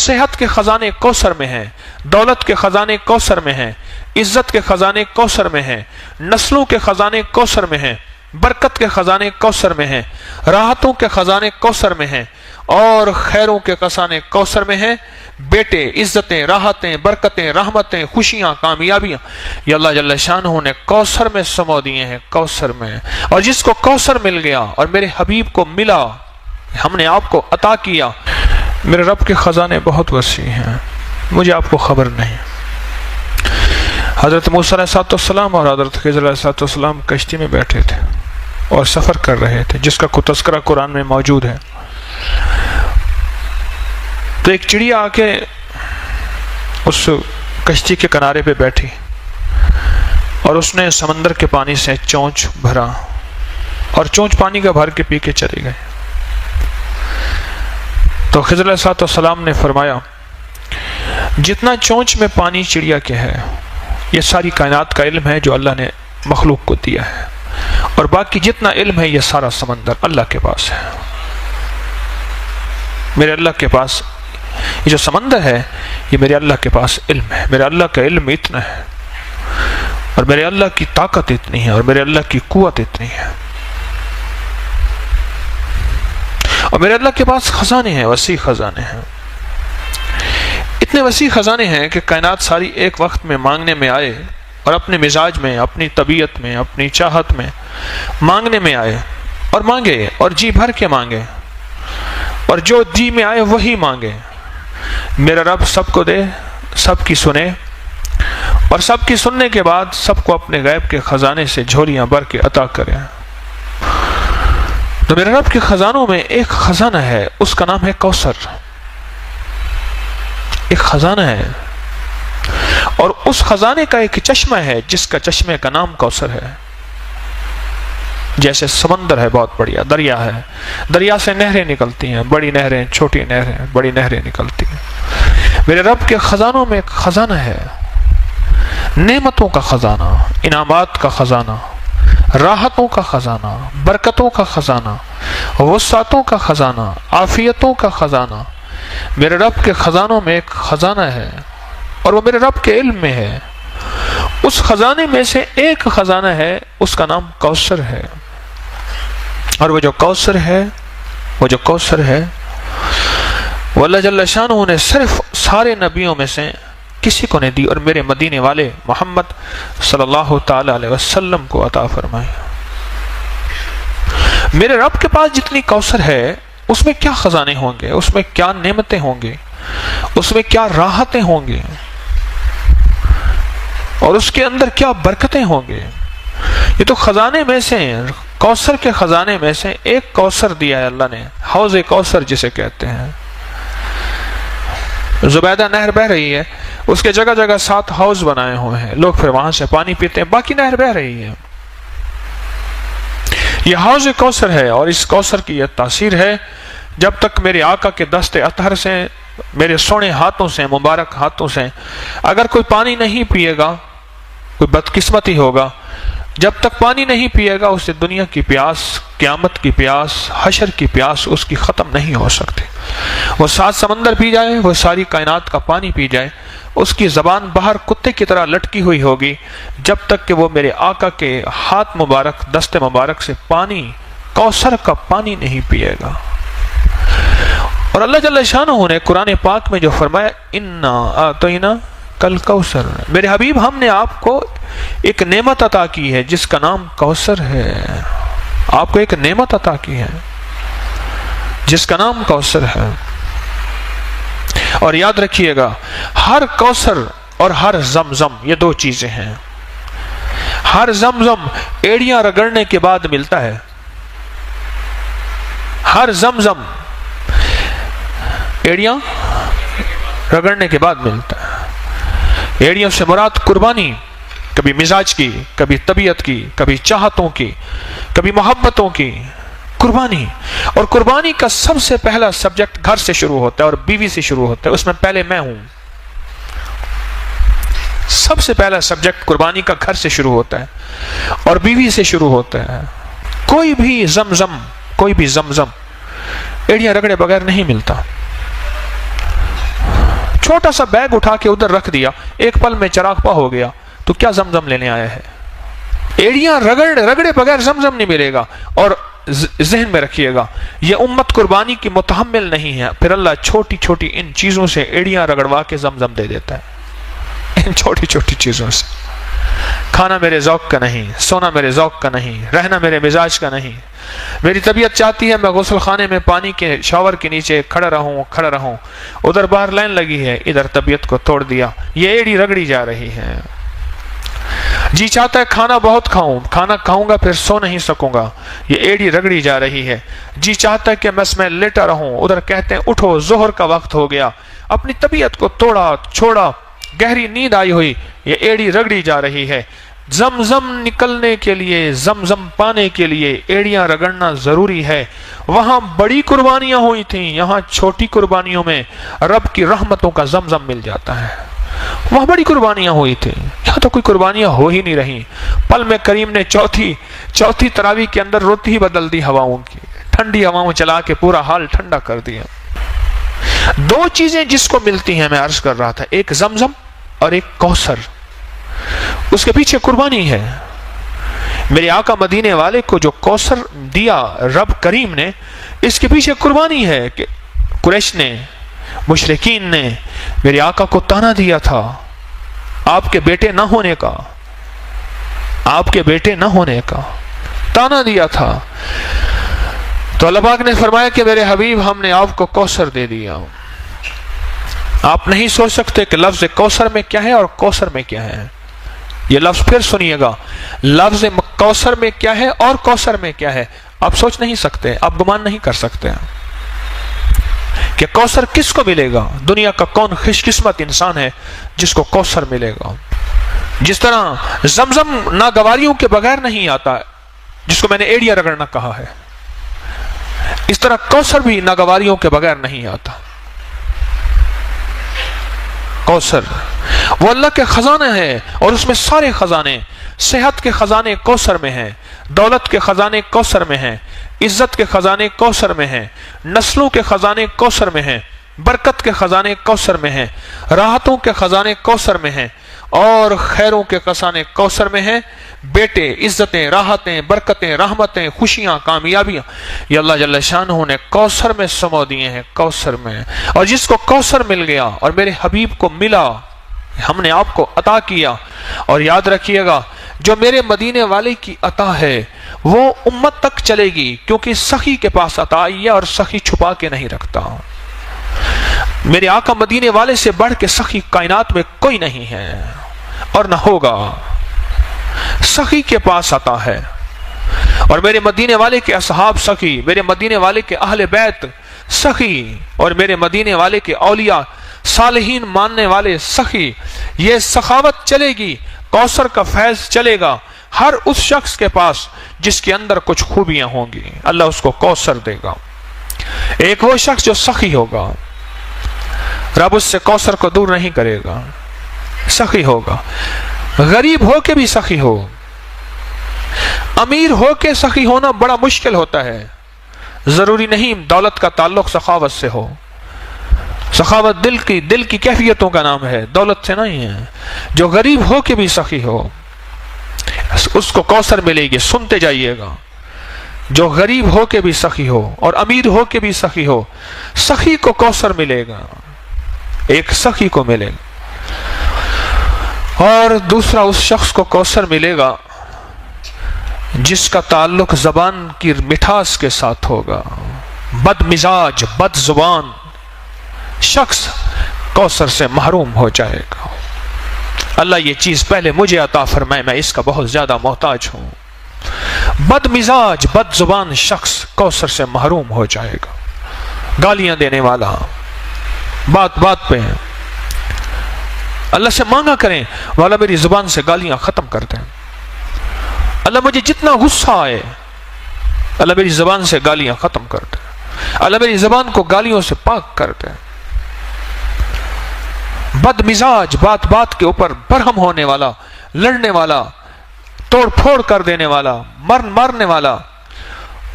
صحت کے خزانے کوثر میں ہیں، دولت کے خزانے کوثر میں ہیں، عزت کے خزانے کوثر میں ہیں، نسلوں کے خزانے کوثر میں ہیں، برکت کے خزانے کوثر میں ہیں، راحتوں کے خزانے کوثر میں ہیں، اور خیروں کے خزانے کوثر میں ہیں۔ بیٹے، عزتیں، راحتیں، برکتیں، رحمتیں، خوشیاں، کامیابیاں یہ اللہ جل شانہ نے کوثر میں سمو دیے ہیں، کوثر میں۔ اور جس کو کوثر مل گیا اور میرے حبیب کو ملا، ہم نے آپ کو عطا کیا، میرے رب کے خزانے بہت وسیع ہیں، مجھے آپ کو خبر نہیں۔ حضرت موسیٰ علیہ السلام اور حضرت خضر علیہ السلام کشتی میں بیٹھے تھے اور سفر کر رہے تھے، جس کا کوئی تذکرہ قرآن میں موجود ہے۔ تو ایک چڑیا آ کے اس کشتی کے کنارے پہ بیٹھی اور اس نے سمندر کے پانی سے چونچ بھرا، اور چونچ پانی کا بھر کے پی کے چلے گئے۔ تو خضر علیہ السلام نے فرمایا، جتنا چونچ میں پانی چڑیا کے ہے یہ ساری کائنات کا علم ہے جو اللہ نے مخلوق کو دیا ہے، اور باقی جتنا علم ہے یہ سارا سمندر اللہ کے پاس ہے۔ میرے اللہ کے پاس یہ جو سمندر ہے یہ میرے اللہ کے پاس علم ہے، میرے اللہ کا علم اتنا ہے، اور میرے اللہ کی طاقت اتنی ہے، اور میرے اللہ کی قوت اتنی ہے، اور میرے اللہ کے پاس خزانے ہیں، وسیع خزانے ہیں، اتنے وسیع خزانے ہیں کہ کائنات ساری ایک وقت میں مانگنے میں آئے، اور اپنے مزاج میں، اپنی طبیعت میں، اپنی چاہت میں مانگنے میں آئے، اور مانگے، اور جی بھر کے مانگے، اور جو جی میں آئے وہی مانگے۔ میرا رب سب کو دے، سب کی سنے، اور سب کی سننے کے بعد سب کو اپنے غیب کے خزانے سے جھولیاں بھر کے عطا کرے۔ تو میرے رب کے خزانوں میں ایک خزانہ ہے، اس کا نام ہے کوثر۔ ایک خزانہ ہے، اور اس خزانے کا ایک چشمہ ہے جس کا چشمے کا نام کوثر ہے۔ جیسے سمندر ہے بہت بڑیا، دریا ہے، دریا سے نہریں نکلتی ہیں، بڑی نہریں، چھوٹی نہریں، بڑی نہریں نکلتی ہیں۔ میرے رب کے خزانوں میں ایک خزانہ ہے، نعمتوں کا خزانہ، انعامات کا خزانہ، راحتوں کا خزانہ، برکتوں کا خزانہ، وسعتوں کا خزانہ، عافیتوں کا خزانہ۔ میرے رب کے خزانوں میں ایک خزانہ ہے، اور وہ میرے رب کے علم میں ہے۔ اس خزانے میں سے ایک خزانہ ہے، اس کا نام کوثر ہے، اور وہ جو کوثر ہے وہ اللہ جل شانہ نے صرف سارے نبیوں میں سے کسی کو نہیں دی، اور میرے مدینے والے محمد صلی اللہ تعالی علیہ وسلم کو عطا فرمائے۔ میرے رب کے پاس جتنی کوثر ہے اس میں کیا خزانے ہوں گے، اس میں کیا نعمتیں ہوں گے، اس میں کیا راحتیں ہوں گے، اور اس کے اندر کیا برکتیں ہوں گے۔ یہ تو خزانے میں سے، کوثر کے خزانے میں سے ایک کوثر دیا ہے اللہ نے، حوض کوثر جسے کہتے ہیں۔ زبیدہ نہر بہ رہی ہے، اس کے جگہ جگہ 7 حوض بنائے ہوئے ہیں، لوگ پھر وہاں سے پانی پیتے ہیں، باقی نہر بہ رہی ہے۔ یہ حوض کوثر ہے، اور اس کوثر کی یہ تاثیر ہے، جب تک میرے آقا کے دست اطہر سے، میرے سونے ہاتھوں سے، مبارک ہاتھوں سے اگر کوئی پانی نہیں پیے گا، کوئی بدقسمتی ہوگا، جب تک پانی نہیں پیے گا اسے دنیا کی پیاس، قیامت کی پیاس، حشر کی پیاس اس کی ختم نہیں ہو سکتی۔ وہ 7 سمندر پی جائے، وہ ساری کائنات کا پانی پی جائے، اس کی زبان باہر کتے کی طرح لٹکی ہوئی ہوگی، جب تک کہ وہ میرے آقا کے ہاتھ مبارک، دست مبارک سے پانی، کوثر کا پانی نہیں پیے گا۔ اور اللہ جل شانہ نے قرآن پاک میں جو فرمایا، اِنَّا آتَيْنَا کل کوثر، میرے حبیب ہم نے آپ کو ایک نعمت عطا کی ہے جس کا نام کوثر ہے۔ آپ کو ایک نعمت عطا کی ہے جس کا نام کوثر ہے۔ اور یاد رکھیے گا، ہر کوثر اور ہر زمزم یہ 2 چیزیں ہیں۔ ہر زمزم ایڑیاں رگڑنے کے بعد ملتا ہے، ہر زمزم ایڑیاں رگڑنے کے بعد ملتا ہے۔ ایڑیوں سے مراد قربانی، کبھی مزاج کی، کبھی طبیعت کی، کبھی چاہتوں کی، کبھی محبتوں کی قربانی۔ اور قربانی کا سب سے پہلا سبجیکٹ گھر سے شروع ہوتا ہے اور بیوی سے شروع ہوتا ہے، اس میں پہلے میں ہوں۔ سب سے پہلا سبجیکٹ قربانی کا گھر سے شروع ہوتا ہے اور بیوی سے شروع ہوتا ہے۔ کوئی بھی زمزم ایڑیاں رگڑے بغیر نہیں ملتا۔ छोटा सा बैग उठा के उधर रख दिया, एक पल में चरागपा हो गया, तो क्या जमजम लेने आया है? एड़ियां रगड़े बगैर जमजम नहीं मिलेगा। और जहन में रखिएगा, यह उम्मत कुर्बानी की मुतहम्मिल नहीं है, फिर अल्लाह छोटी छोटी इन चीजों से एड़ियां रगड़वा के जमजम दे देता है। इन छोटी छोटी चीजों से। खाना मेरे ज़ौक़ का नहीं, सोना मेरे ज़ौक़ का नहीं, रहना मेरे मिजाज का नहीं। मेरी तबीयत चाहती है मैं गुस्ल खाने में पानी के शावर के नीचे खड़ा रहूं, उधर बाहर लाइन लगी है, इधर तबीयत को तोड़ दिया, ये एड़ी रगड़ी जा रही है। जी चाहता है खाना बहुत खाऊं, खाना खाऊंगा फिर सो नहीं सकूंगा, ये एड़ी रगड़ी जा रही है। जी चाहता है कि बस मैं लेटा रहूं, उधर कहते हैं उठो जोहर का वक्त हो गया, अपनी तबीयत को तोड़ा छोड़ा, गहरी नींद आई हुई, ये एड़ी रगड़ी जा रही है। जमजम निकलने के लिए, जमजम पाने के लिए एड़ियां रगड़ना जरूरी है। वहां बड़ी कुर्बानियां हुई थी, यहां छोटी कुर्बानियों में रब की रहमतों का जमजम मिल जाता है। वहां बड़ी कुर्बानियां हुई थी, यहां तो कोई कुर्बानियां हो ही नहीं रही। पल में करीम ने चौथी तरावी के अंदर रुत ही बदल दी हवाओं की, ठंडी हवाओं चला के पूरा हाल ठंडा कर दिया। दो चीजें जिसको मिलती हैं, मैं अर्ज कर रहा था, एक जमजम और एक कौसर, उसके पीछे कुर्बानी है। मेरे आका मदीने वाले को जो कौसर दिया रब करीम ने, इसके पीछे कुर्बानी है कि कुरैश ने, मुशरिकीन ने मेरे आका को ताना दिया था आपके बेटे न होने का, आपके बेटे न होने का ताना दिया था। तो अल्लाह पाक ने फरमाया कि मेरे हबीब हमने आपको कौसर दे दिया। आप नहीं सोच सकते कि लफ्ज कौसर में क्या है और कौसर में क्या है। ये लफ्ज फिर सुनिएगा, लफ्ज कौसर में क्या है और कौसर में क्या है। आप सोच नहीं सकते, आप गुमान नहीं कर सकते कि कौसर किसको मिलेगा। दुनिया का कौन खुशकिस्मत इंसान है जिसको कौसर मिलेगा। जिस तरह जमजम नागवारियों के बगैर नहीं आता, जिसको मैंने एड़िया रगड़ना कहा है, इस तरह कौसर भी नागवारियों के बगैर नहीं आता। कौसर वो अल्लाह के खजाने हैं और उसमें सारे खजाने, सेहत के खजाने कौसर में हैं, दौलत के खजाने कौसर में हैं, इज्जत के खजाने कौसर में हैं, नस्लों के खजाने कौसर में हैं, बरकत के खजाने कौसर में हैं, राहतों के खजाने कौसर में हैं और खैरों के खजाने कौसर में हैं। बेटे, इज्जतें, राहतें, बरकतें, रहमतें, खुशियां, कामयाबियां, ये अल्लाह जल्ल शानहू ने कौसर में समो दिए हैं, कौसर में। और जिसको कौसर मिल गया और मेरे हबीब को मिला, हमने आपको अता किया। और याद रखिएगा, जो मेरे मदीने वाले की अता है वो उम्मत तक चलेगी, क्योंकि सखी के पास अता आई है और सखी छुपा के नहीं रखता। मेरे आका मदीने वाले से बढ़ के सखी कायनात में कोई नहीं है और न होगा। सखी के पास आता है और मेरे मदीने वाले के असहाब सखी, मेरे मदीने वाले के अहले बैत सखी और मेरे मदीने वाले के औलिया सालिहीन मानने वाले सखी। ये सखावत चलेगी, कौसर का फैज चलेगा हर उस शख्स के पास जिसके अंदर कुछ खूबियां होंगी, अल्लाह उसको कौसर देगा। एक वो शख्स जो सखी होगा, रब उससे कौसर को दूर नहीं करेगा, सखी होगा। गरीब हो के भी सखी हो, अमीर हो के सखी होना बड़ा मुश्किल होता है। जरूरी नहीं दौलत का ताल्लुक सखावत से हो। सखावत दिल की कैफियतों का नाम है, दौलत से नहीं है। जो गरीब हो के भी सखी हो उसको कौसर मिलेगी, सुनते जाइएगा। जो गरीब हो के भी सखी हो और अमीर हो के भी सखी हो, सखी को कौसर मिलेगा, एक सखी को मिलेगा। और दूसरा उस शख्स को कौसर मिलेगा जिसका ताल्लुक जबान की मिठास के साथ होगा। बदमिजाज, बद जुबान शख्स कौसर से महरूम हो जाएगा। अल्लाह ये चीज पहले मुझे अता फरमाए, मैं इसका बहुत ज्यादा मोहताज हूं। बदमिजाज, बद जुबान शख्स कौसर से महरूम हो जाएगा। गालियां देने वाला, बात बात पे अल्लाह से मांगा करें, वाला मेरी जुबान से गालियां खत्म कर दें। अल्लाह मुझे जितना गुस्सा आए, अल्लाह मेरी जुबान से गालियां खत्म कर दे। अल्लाह मेरी जुबान को गालियों से पाक कर दे। बदमिजाज, बात बात के ऊपर बरहम होने वाला, लड़ने वाला, तोड़ फोड़ कर देने वाला, मारने वाला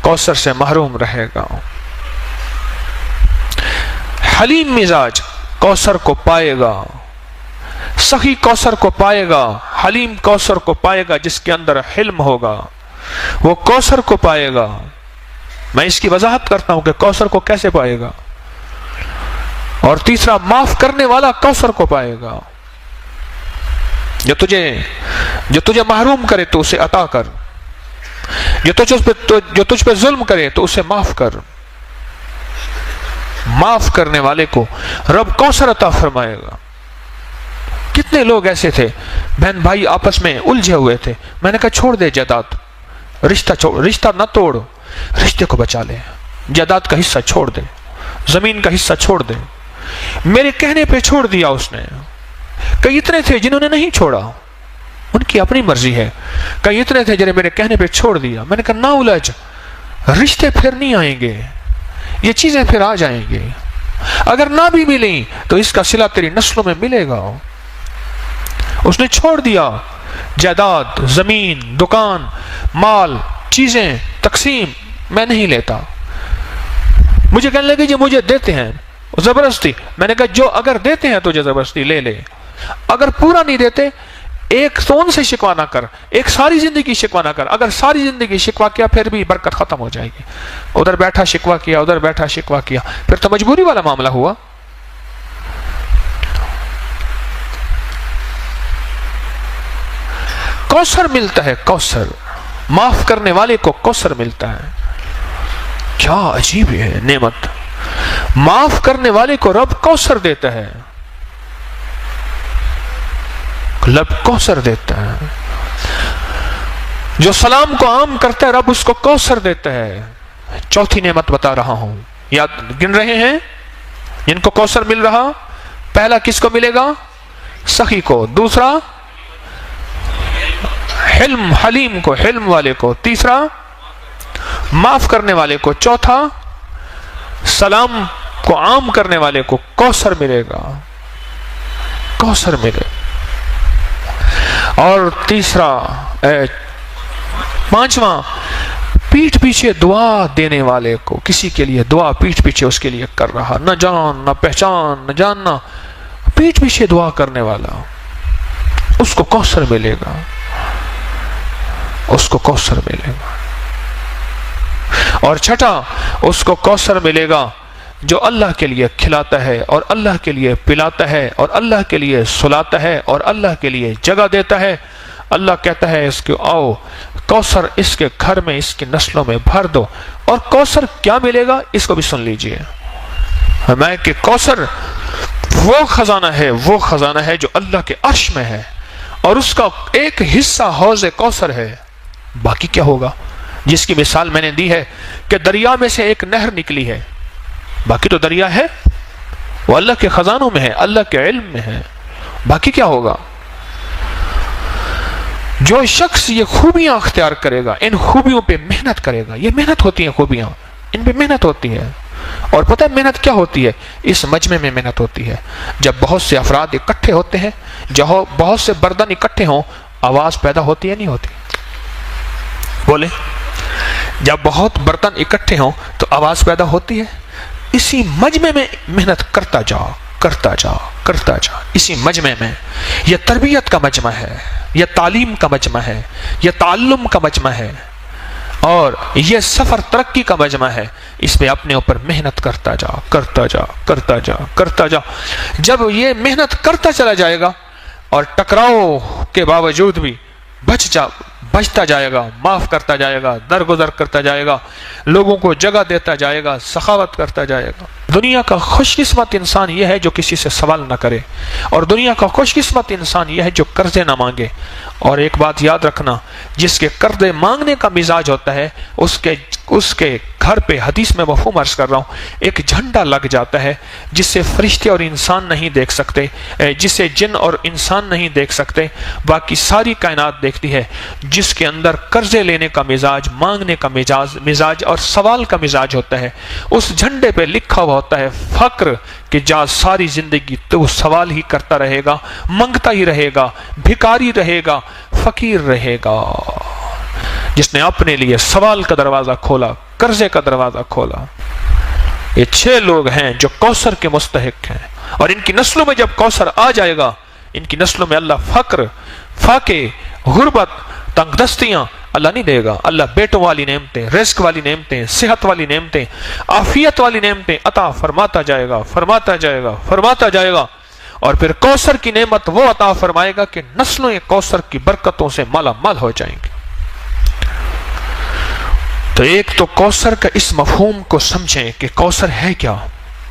कौसर से महरूम रहेगा। हलीम मिजाज, कौसर को पाएगा, सही कौसर को पाएगा, हलीम कौसर को पाएगा जिसके अंदर हिल्म होगा, वो कौसर को पाएगा। मैं इसकी वजाहत करता हूं कि कौसर को कैसे पाएगा। और तीसरा, माफ करने वाला कौसर को पाएगा। जो तुझे महरूम करे तो उसे अता कर, जो तुझ पे जुल्म करे तो उसे माफ कर। माफ करने वाले को रब कौसर अता फरमाएगा। कितने लोग ऐसे थे, बहन भाई आपस में उलझे हुए थे, मैंने कहा छोड़ दे जायदाद, रिश्ता न तोड़, रिश्ते को बचा ले, जायदाद का हिस्सा छोड़ दे, जमीन का हिस्सा छोड़ दे। मेरे कहने पे छोड़ दिया उसने। कई इतने थे जिन्होंने नहीं छोड़ा, उनकी अपनी मर्जी है। कई इतने थे जिन्हें मेरे कहने पे छोड़ दिया। मैंने कहा ना उलझ, रिश्ते फिर नहीं आएंगे, ये चीजें फिर आ जाएंगे। अगर ना भी मिली तो इसका सिला तेरी नस्लों में मिलेगा। उसने छोड़ दिया जायदाद, जमीन, दुकान, माल, चीजें, तकसीम मैं नहीं लेता। मुझे कहने लगे जी मुझे देते हैं जबरदस्ती। मैंने कहा जो अगर देते हैं तुझे जबरदस्ती ले ले, अगर पूरा नहीं देते एक सोन से शिकवा ना कर, एक सारी जिंदगी शिकवा ना कर। अगर सारी जिंदगी शिकवा किया फिर भी बरकत खत्म हो जाएगी। उधर बैठा शिकवा किया, उधर बैठा शिकवा किया, फिर तो मजबूरी वाला मामला हुआ। कौसर मिलता है, कौसर माफ करने वाले को कौसर मिलता है। क्या अजीब है नेमत, माफ करने वाले को रब कौसर देता है, रब कौसर देता है। जो सलाम को आम करता है रब उसको कौसर देता है। चौथी नेमत बता रहा हूं, याद गिन रहे हैं जिनको कौसर मिल रहा। पहला किसको मिलेगा? सखी को। दूसरा हिल्म, हलीम को, हिल्म वाले को। तीसरा माफ करने वाले को। चौथा सलाम को आम करने वाले को कौसर मिलेगा, कौसर मिलेगा। और तीसरा पांचवा पीठ पीछे दुआ देने वाले को, किसी के लिए दुआ पीठ पीछे उसके लिए कर रहा, न जान न पहचान न जानना, पीठ पीछे दुआ करने वाला, उसको कौसर मिलेगा, उसको कौसर मिलेगा। और छठा उसको कौसर मिलेगा जो अल्लाह के लिए खिलाता है और अल्लाह के लिए पिलाता है और अल्लाह के लिए सुलाता है और अल्लाह के लिए जगह देता है। अल्लाह कहता है इसको आओ, कौसर इसके घर में, इसकी नस्लों में भर दो। और कौसर क्या मिलेगा इसको भी सुन लीजिए। मैं कि कौसर वो खजाना है जो अल्लाह के अर्श में है और उसका एक हिस्सा हौज़ कौसर है। बाकी क्या होगा? जिसकी मिसाल मैंने दी है कि दरिया में से एक नहर निकली है, बाकी तो दरिया है, वो अल्लाह के खजानों में है, अल्लाह के इल्म में है। बाकी क्या होगा? जो शख्स ये खूबियां अख्तियार करेगा, इन खूबियों पे मेहनत करेगा, ये मेहनत होती है, खूबियां इन पे मेहनत होती है। और पता है मेहनत क्या होती है? इस मजमे में मेहनत होती है। जब बहुत से अफराद इकट्ठे होते हैं, जब बहुत से बर्तन इकट्ठे हों, आवाज पैदा होती है नहीं होती? बोले, जब बहुत बर्तन इकट्ठे हों तो आवाज पैदा होती है। इसी मजमे में मेहनत करता जाओ, करता जाओ, करता जाओ। इसी मजमे में, यह तरबियत का मजमा है, यह तालीम का मजमा है, यह ताल्लुम का मजमा है और यह सफर तरक्की का मजमा है। इसमें अपने ऊपर मेहनत करता जाओ, करता जाओ, करता जाओ, करता जाओ। जब ये मेहनत करता चला जाएगा और टकराव के बावजूद भी बचता जाएगा, माफ करता जाएगा, दरगुजर करता जाएगा, लोगों को जगह देता जाएगा, सखावत करता जाएगा। दुनिया का खुशकिस्मत इंसान यह है जो किसी से सवाल ना करे और दुनिया का खुशकिस्मत इंसान यह है जो कर्जे ना मांगे। और एक बात याद रखना, जिसके कर्जे मांगने का मिजाज होता है उसके घर पे, हदीस में मफहूम अर्ज कर रहा हूँ, एक झंडा लग जाता है जिससे फरिश्ते और इंसान नहीं देख सकते, जिसे जिन और इंसान नहीं देख सकते, बाकी सारी कायनात देखती है। जिसके अंदर कर्जे लेने का मिजाज, मांगने का मिजाज और सवाल का मिजाज होता है, उस झंडे पे लिखा हुआ होता है फक्र, कि जा सारी जिंदगी तो सवाल ही करता रहेगा, मांगता ही रहेगा, भिखारी रहेगा, फकीर रहेगा। जिसने अपने लिए सवाल का दरवाजा खोला, कर्जे का दरवाजा खोला। ये 6 लोग हैं जो कौसर के मुस्तहिक हैं। اور ان کی نسلوں میں جب کوثر آ جائے گا، ان کی نسلوں میں اللہ فقر، فاقے، غربت، تنگ دستیاں اللہ نہیں دے گا۔ اللہ بیٹوں والی نعمتیں، رزق والی نعمتیں، صحت والی نعمتیں، عافیت والی نعمتیں عطا فرماتا جائے گا، فرماتا جائے گا، فرماتا جائے گا۔ اور پھر کوثر کی نعمت وہ عطا فرمائے گا کہ نسلوں کوثر کی برکتوں سے مالا مال ہو جائیں گے۔ تو ایک تو کوثر کا اس مفہوم کو سمجھیں کہ کوثر ہے کیا،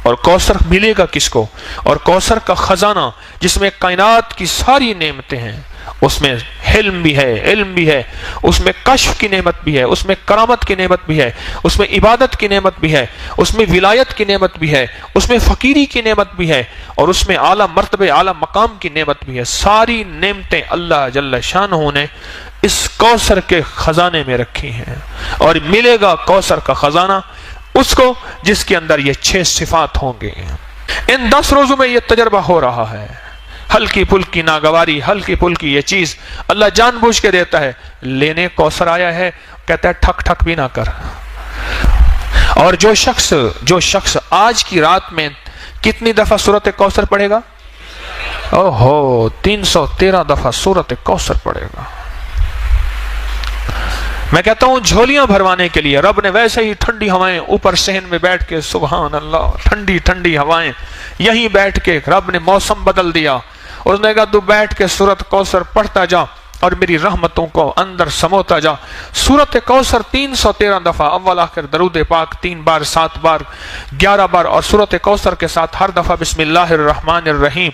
اور کوثر ملے گا کس کو، اور کوثر کا خزانہ جس میں کائنات کی ساری نعمتیں ہیں، اس میں حلم بھی ہے، علم بھی ہے، اس میں کشف کی نعمت بھی ہے، اس میں کرامت کی نعمت بھی ہے، اس میں عبادت کی نعمت بھی ہے، اس میں ولایت کی نعمت بھی ہے، اس میں فقیری کی نعمت بھی ہے، اور اس میں اعلیٰ مرتبے اعلیٰ مقام کی نعمت بھی ہے۔ ساری نعمتیں اللہ جل شانہ نے اس کوثر کے خزانے میں رکھی ہیں، اور ملے گا کوثر کا خزانہ اس کو جس کے اندر یہ 6 صفات ہوں گے۔ ان 10 روزوں میں یہ تجربہ ہو رہا ہے۔ ہلکی پھلکی ناگواری، ہلکی پھلکی یہ چیز اللہ جان بوجھ کے دیتا ہے۔ لینے کوثر آیا ہے، کہتا ہے ٹھک ٹھک بھی نہ کر۔ اور جو شخص آج کی رات میں کتنی دفعہ سورۃ کوثر پڑھے گا؟ 313 دفعہ سورۃ کوثر پڑھے گا۔ میں کہتا ہوں جھولیاں بھروانے کے لیے رب نے ویسے ہی ٹھنڈی ہوائیں اوپر صحن میں بیٹھ کے، سبحان اللہ، ٹھنڈی ٹھنڈی ہوائیں، یہیں بیٹھ کے رب نے موسم بدل دیا۔ اس نے کہا تو بیٹھ کے سورۃ کوثر پڑھتا جا اور میری رحمتوں کو اندر سموتا جا۔ سورۃ کوثر 313 دفعہ، اول آخر درود پاک 3 بار، 7 بار، 11 بار، اور سورۃ کوثر کے ساتھ ہر دفعہ بسم اللہ الرحمن الرحیم۔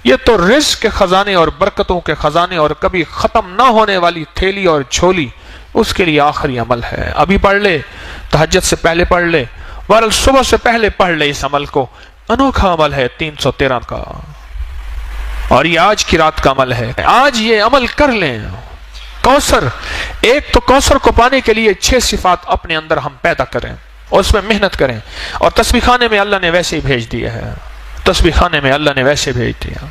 یہ تو رزق کے خزانے اور برکتوں کے خزانے اور کبھی ختم نہ ہونے والی تھیلی اور جھولی، اس کے لیے آخری عمل ہے۔ ابھی پڑھ لے، تہجد سے پہلے پڑھ لے، بہرحال صبح سے پہلے پڑھ لے اس عمل کو۔ انوکھا عمل ہے 313 کا، اور یہ آج کی رات کا عمل ہے۔ آج یہ عمل کر لیں۔ کوثر، ایک تو کوثر کو پانے کے لیے 6 صفات اپنے اندر ہم پیدا کریں اور اس میں محنت کریں، اور تسبیح خانے میں اللہ نے ویسے ہی بھیج دیا ہے۔ تسبیح خانے میں اللہ نے ویسے بھیج دیا،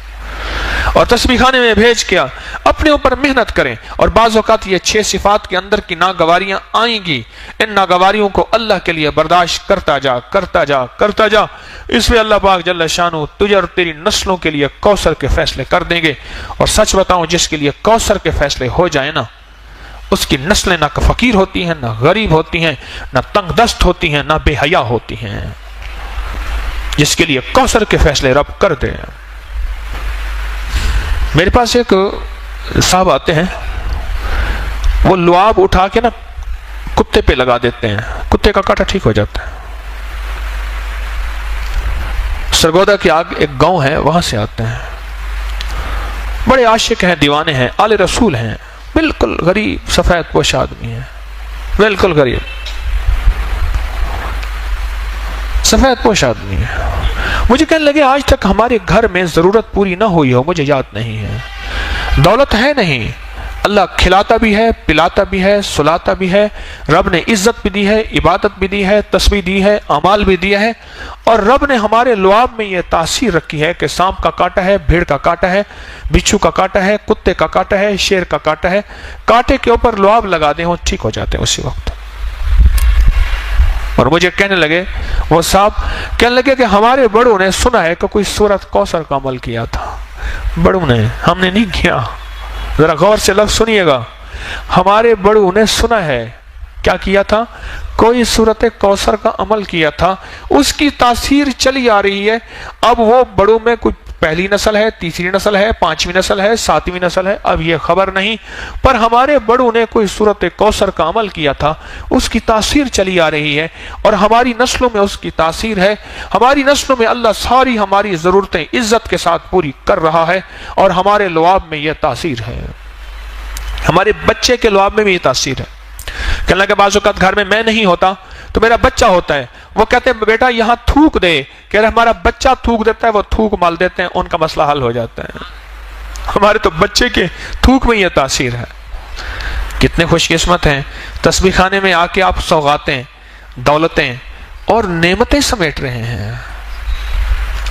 اور تسبیح خانے میں بھیج کے اپنے اوپر محنت کریں۔ اور بعض اوقات یہ 6 صفات کے اندر کی ناگواریاں آئیں گی، ان ناگواریوں کو اللہ کے لیے برداشت کرتا جا، کرتا جا، کرتا جا۔ اس میں اللہ پاک جل شانہ تجھے اور تیری نسلوں کے لیے کوثر کے فیصلے کر دیں گے۔ اور سچ بتاؤں، جس کے لیے کوثر کے فیصلے ہو جائیں نا، اس کی نسلیں نہ فقیر ہوتی ہیں، نہ غریب ہوتی ہیں، نہ تنگ دست ہوتی ہیں، نہ بے حیا ہوتی ہیں۔ جس کے لیے کوثر کے فیصلے رب کر دے۔ میرے پاس ایک صاحب آتے ہیں، وہ لعاب اٹھا کے نا کتے پہ لگا دیتے ہیں، کتے کا کاٹا ٹھیک ہو جاتا ہے۔ سرگودا کے آگ ایک گاؤں ہے، وہاں سے آتے ہیں، بڑے عاشق ہیں، دیوانے ہیں، آل رسول ہیں، بالکل غریب سفید پوش آدمی ہیں، بالکل غریب سفید پوش آدمی ہے۔ مجھے کہنے لگے آج تک ہمارے گھر میں ضرورت پوری نہ ہوئی ہو، مجھے یاد نہیں ہے۔ دولت ہے نہیں، اللہ کھلاتا بھی ہے، پلاتا بھی ہے، سلاتا بھی ہے، رب نے عزت بھی دی ہے، عبادت بھی دی ہے، تسبیح دی ہے، اعمال بھی دیا ہے۔ اور رب نے ہمارے لعاب میں یہ تاثیر رکھی ہے کہ سانپ کا کاٹا ہے، بھیڑ کا کاٹا ہے، بچھو کا کاٹا ہے، کتے کا کاٹا ہے، شیر کا کاٹا ہے، کاٹے کے اوپر لعاب لگا دیں وہ ٹھیک ہو جاتے ہیں اسی وقت۔ اور مجھے کہنے لگے، وہ صاحب کہنے لگے کہ ہمارے بڑوں نے سنا ہے کہ کوئی سورۃ کوثر کا عمل کیا تھا۔ بڑوں نے، ہم نے نہیں کیا۔ ذرا غور سے لفظ سنیے گا، ہمارے بڑوں نے سنا ہے کیا کیا تھا، کوئی سورۃ کوثر کا عمل کیا تھا، اس کی تاثیر چلی آ رہی ہے۔ اب وہ بڑوں میں کچھ پہلی نسل ہے، تیسری نسل ہے، 5ویں نسل ہے، 7ویں نسل ہے، اب یہ خبر نہیں، پر ہمارے بڑوں نے کوئی سورۃ کوثر کا عمل کیا تھا، اس کی تاثیر چلی آ رہی ہے، اور ہماری نسلوں میں اس کی تاثیر ہے۔ ہماری نسلوں میں اللہ ساری ہماری ضرورتیں عزت کے ساتھ پوری کر رہا ہے، اور ہمارے لعاب میں یہ تاثیر ہے، ہمارے بچے کے لعاب میں بھی یہ تاثیر ہے۔ کہنے لگا بعض اوقات گھر میں نہیں ہوتا تو میرا بچہ ہوتا ہے، وہ کہتے ہیں بیٹا یہاں تھوک دے، کہہ رہے ہمارا بچہ تھوک دیتا ہے، وہ تھوک مال دیتے ہیں، ان کا مسئلہ حل ہو جاتا ہے۔ ہمارے تو بچے کے تھوک میں یہ تاثیر ہے۔ کتنے خوش قسمت ہیں، تسبیح خانے میں آ کے آپ سوغاتیں، دولتیں اور نعمتیں سمیٹ رہے ہیں،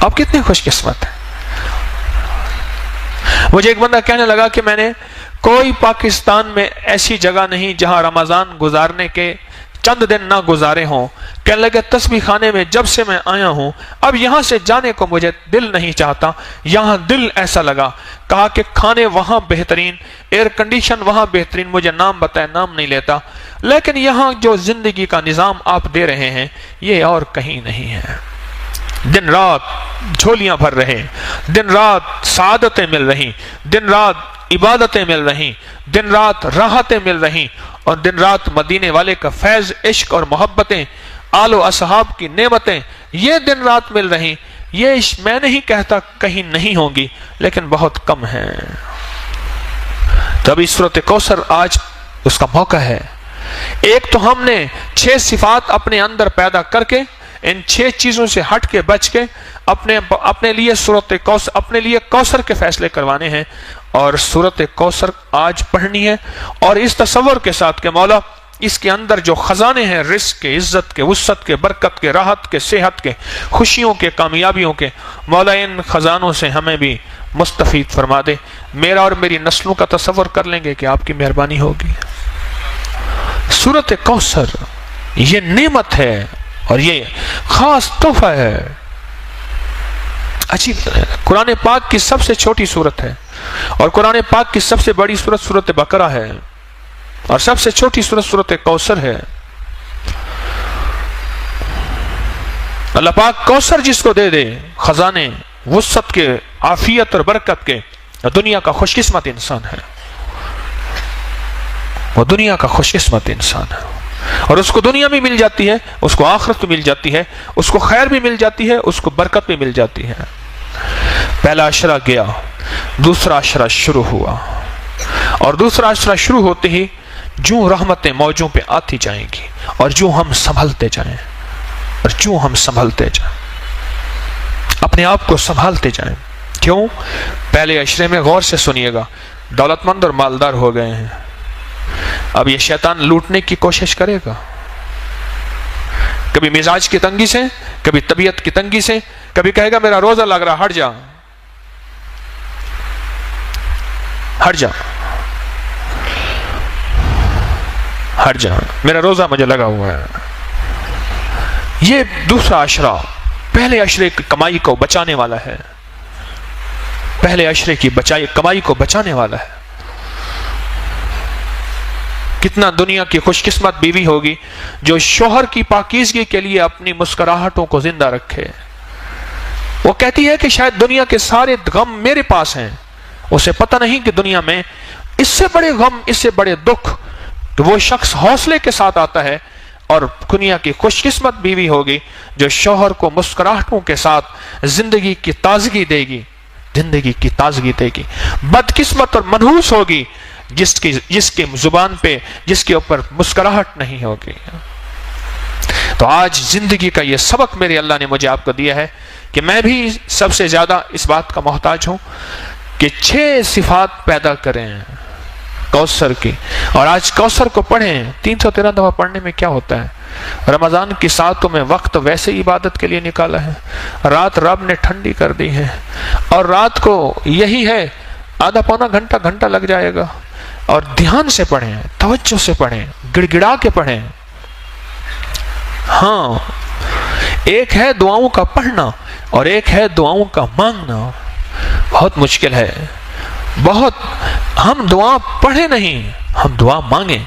آپ کتنے خوش قسمت ہیں۔ مجھے ایک بندہ کہنے لگا کہ میں نے کوئی پاکستان میں ایسی جگہ نہیں جہاں رمضان گزارنے کے चंद दिन ना गुजारे हों। कहने लगे तस्बीह खाने में जब से मैं आया हूं, अब यहां से जाने को मुझे दिल नहीं चाहता, यहां दिल ऐसा लगा। कहा कि खाने वहां बेहतरीन, एयर कंडीशन वहां बेहतरीन, मुझे नाम बताए नाम नहीं लेता, लेकिन यहां जो जिंदगी का निजाम आप दे रहे हैं ये और कहीं नहीं है। दिन रात झोलियां भर रहे, दिन रात सादतें मिल रही, दिन रात इबादतें मिल रही, दिन रात राहतें मिल रही, और दिन रात मदीने वाले का फैज, इश्क और मोहब्बतें, आलो असहाब की नेमतें ये दिन रात मिल रही। ये मैं नहीं कहता कहीं नहीं होंगी, लेकिन बहुत कम है। तभी सूरत कौसर आज उसका मौका है। एक तो हमने 6 सिफात अपने अंदर पैदा करके, इन 6 चीजों से हट के बच के अपने लिए सूरत कौसर, अपने लिए कौसर के फैसले करवाने हैं, और सूरत कौसर आज पढ़नी है, और इस तसव्वुर के साथ के मौला इसके अंदर जो खजाने हैं रिस्क के, इज्जत के, वुसअत के, बरकत के, राहत के, सेहत के, खुशियों के, कामयाबियों के, मौला इन खजानों से हमें भी मुस्तफीद फरमा दे। मेरा और मेरी नस्लों का तसव्वुर कर लेंगे कि आपकी मेहरबानी होगी। सूरत कौसर ये नेमत है और ये खास तोहफा है। अच्छी कुरान पाक की सबसे छोटी सूरत है, और कुरान पाक की सबसे बड़ी सूरत सूरत बकरा है, और सबसे छोटी सूरत सूरत कौसर है। अल्लाह पाक कौसर जिसको दे दे, खजाने वुसअत के, आफियत और बरकत के, दुनिया का खुशकिस्मत इंसान है। वो दुनिया का खुशकिस्मत इंसान है, और उसको दुनिया भी मिल जाती है, उसको आखिरत भी मिल जाती है, उसको खैर भी मिल जाती है, उसको बरकत भी मिल जाती है। पहला अशरा गया, दूसरा अशरा शुरू हुआ, और दूसरा अशरा शुरू होते ही जो रहमतें मौजों पे आती जाएंगी, और जो हम संभलते जाएं, और जो हम संभलते जाएं, अपने आप को संभालते जाएं। क्यों? पहले अशरे में गौर से सुनिएगा, दौलतमंद और मालदार हो गए हैं, अब ये शैतान लूटने की कोशिश करेगा, कभी मिजाज की तंगी से, कभी तबीयत की तंगी से, कभी कहेगा मेरा रोजा लग रहा, हट जा, हट जा, हट जा, मेरा रोजा मुझे लगा हुआ है। ये दूसरा अशरा पहले अशरे की कमाई को बचाने वाला है, पहले अशरे की कमाई को बचाने वाला है। कितना दुनिया की खुशकिस्मत बीवी होगी जो शोहर की पाकीज़गी के लिए अपनी मुस्कुराहटों को जिंदा रखे। वो कहती है कि शायद दुनिया के सारे गम मेरे पास हैं, उसे पता नहीं कि दुनिया में इससे बड़े गम, इससे बड़े दुख तो वो शख्स हौसले के साथ आता है। और दुनिया की खुशकिस्मत बीवी होगी जो शौहर को मुस्कुराहटों के साथ जिंदगी की ताजगी देगी, जिंदगी की ताजगी देगी। बदकिस्मत और मनहूस होगी जिसके जुबान पे, जिसके ऊपर मुस्कुराहट नहीं होगी। तो आज जिंदगी का ये सबक मेरे अल्लाह ने मुझे आपको दिया है कि मैं भी सबसे ज्यादा इस बात का मोहताज हूं कि 6 सिफात पैदा करें कौसर की। और आज कौसर को पढ़ें। 313 दफा पढ़ने में क्या होता है? रमजान की सातों में वक्त वैसे इबादत के लिए निकाला है। रात रब ने ठंडी कर दी है, और रात को यही है आधा पौना घंटा लग जाएगा। और ध्यान से पढ़ें, तवज्जो से पढ़ें, गिड़गिड़ा के पढ़ें। हाँ, एक है दुआओं का पढ़ना और एक है दुआओं का मांगना। बहुत मुश्किल है, बहुत। हम दुआ पढ़े नहीं, हम दुआ मांगे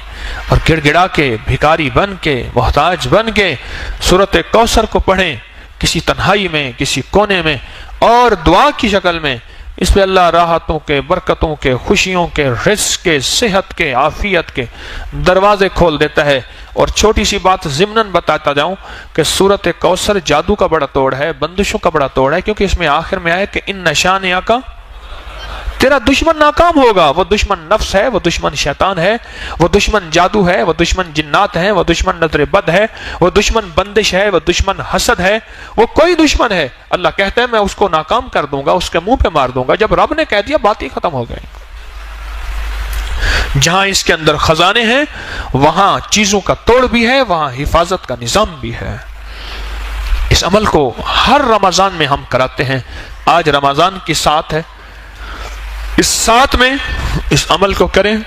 और गिड़गिड़ा के, भिखारी बन के, मोहताज बन के सूरत कौसर को पढ़ें किसी तन्हाई में, किसी कोने में, और दुआ की शक्ल में। इस पे अल्लाह राहतों के, बरकतों के, खुशियों के, रिज़्क़ के, सेहत के, आफियत के दरवाजे खोल देता है। और छोटी सी बात ज़िम्नन बताता जाऊं कि सूरत कौसर जादू का बड़ा तोड़ है, बंदिशों का बड़ा तोड़ है, क्योंकि इसमें आखिर में आया कि इन नशानिया का तेरा दुश्मन नाकाम होगा। वो दुश्मन नफ्स है, वो दुश्मन शैतान है, वो दुश्मन जादू है, वो दुश्मन जिन्नात है, वो दुश्मन नजर बद है, वो दुश्मन बंदिश है, वो दुश्मन हसद है, वो कोई दुश्मन है। अल्लाह कहता है मैं उसको नाकाम कर दूंगा, उसके मुंह पे मार दूंगा। जब रब ने कह दिया बात ही खत्म हो गई। जहां इसके अंदर खजाने हैं वहां चीजों का तोड़ भी है, वहां हिफाजत का निजाम भी है। इस अमल को हर रमजान में हम कराते हैं। आज रमजान की साथ है, इस साथ में इस अमल को करें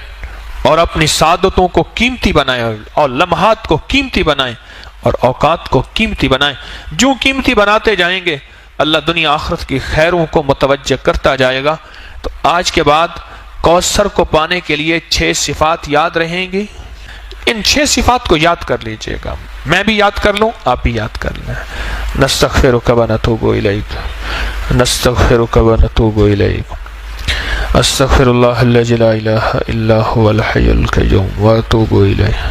اور اپنی سعادتوں کو قیمتی بنائیں اور لمحات کو قیمتی بنائیں اور اوقات کو قیمتی بنائیں۔ جو قیمتی بناتے جائیں گے اللہ دنیا آخرت کی خیروں کو متوجہ کرتا جائے گا۔ تو آج کے بعد کوثر کو پانے کے لیے 6 صفات یاد رہیں گی۔ ان 6 صفات کو یاد کر لیجئے گا، میں بھی یاد کر لوں، آپ بھی یاد کر لیں۔ نستغفرک و نتوب الیک، نستغفرک و نتوب الیک، استغفر اللہ الذی لا الہ الا هو الحی القیوم واتوب الیہ،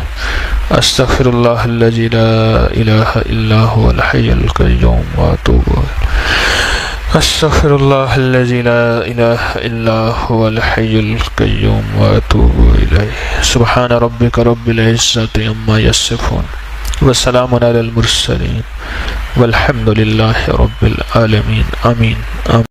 استغفر اللہ الذی لا الہ الا هو الحی القیوم واتوب الیہ، استغفر اللہ الذی لا الہ الا هو الحی القیوم واتوب الیہ۔ سبحان ربک رب العزۃ عما یصفون وسلام علی المرسلین والحمد للہ رب العالمین، آمین آمین۔